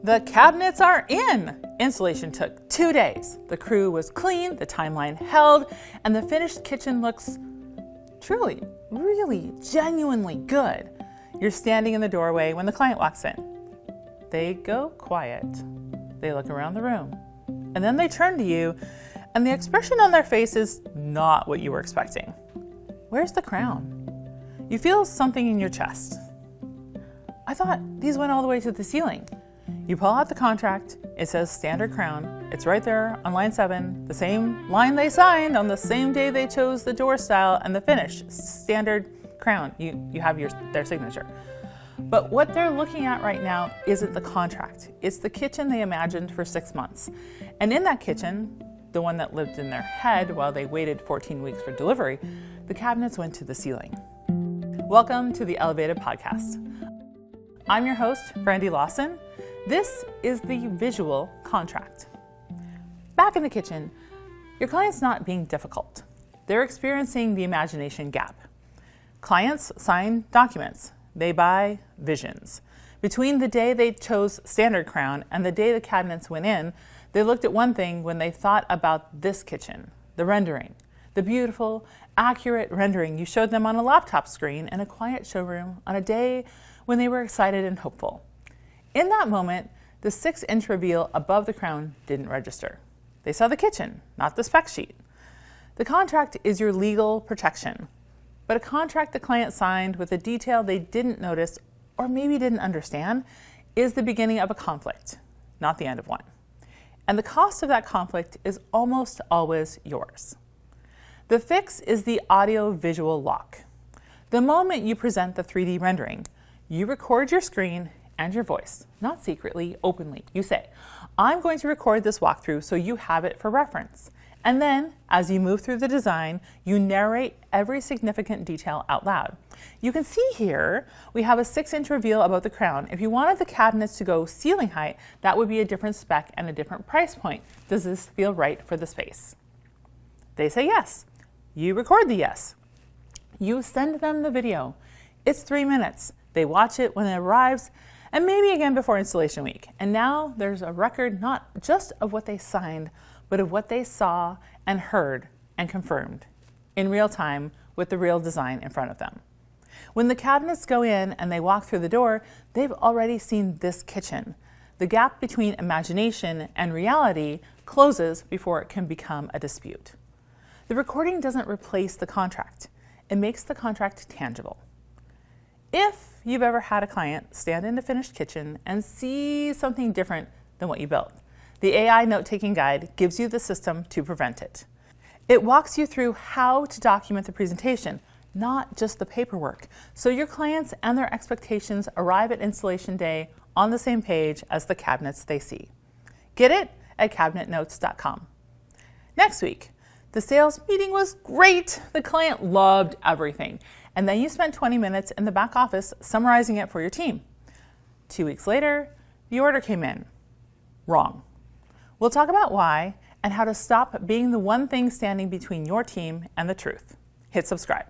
The cabinets are in! Installation took 2 days. The crew was clean, the timeline held, and the finished kitchen looks truly, really, genuinely good. You're standing in the doorway when the client walks in. They go quiet. They look around the room. And then they turn to you, and the expression on their face is not what you were expecting. Where's the crown? You feel something in your chest. I thought these went all the way to the ceiling. You pull out the contract, it says standard crown. It's right there on line 7, the same line they signed on the same day they chose the door style and the finish, standard crown. You have their signature. But what they're looking at right now isn't the contract. It's the kitchen they imagined for 6 months. And in that kitchen, the one that lived in their head while they waited 14 weeks for delivery, the cabinets went to the ceiling. Welcome to the Elevated Podcast. I'm your host, Brandy Lawson. This is the visual contract. Back in the kitchen, your client's not being difficult. They're experiencing the imagination gap. Clients sign documents. They buy visions. Between the day they chose standard crown and the day the cabinets went in, they looked at one thing when they thought about this kitchen, the rendering, the beautiful, accurate rendering you showed them on a laptop screen in a quiet showroom on a day when they were excited and hopeful. In that moment, the 6-inch reveal above the crown didn't register. They saw the kitchen, not the spec sheet. The contract is your legal protection, but a contract the client signed with a detail they didn't notice or maybe didn't understand is the beginning of a conflict, not the end of one. And the cost of that conflict is almost always yours. The fix is the audio-visual lock. The moment you present the 3D rendering, you record your screen and your voice, not secretly, openly. You say, I'm going to record this walkthrough so you have it for reference. And then, as you move through the design, you narrate every significant detail out loud. You can see here, we have a 6-inch reveal above the crown. If you wanted the cabinets to go ceiling height, that would be a different spec and a different price point. Does this feel right for the space? They say yes. You record the yes. You send them the video. It's 3 minutes. They watch it when it arrives, and maybe again before installation week. And now there's a record not just of what they signed, but of what they saw and heard and confirmed in real time with the real design in front of them. When the cabinets go in and they walk through the door, they've already seen this kitchen. The gap between imagination and reality closes before it can become a dispute. The recording doesn't replace the contract. It makes the contract tangible. If you've ever had a client stand in a finished kitchen and see something different than what you built, the AI note-taking guide gives you the system to prevent it. It walks you through how to document the presentation, not just the paperwork, so your clients and their expectations arrive at installation day on the same page as the cabinets they see. Get it at cabinetnotes.com. Next week, the sales meeting was great. The client loved everything. And then you spent 20 minutes in the back office summarizing it for your team. 2 weeks later, the order came in. Wrong. We'll talk about why and how to stop being the one thing standing between your team and the truth. Hit subscribe.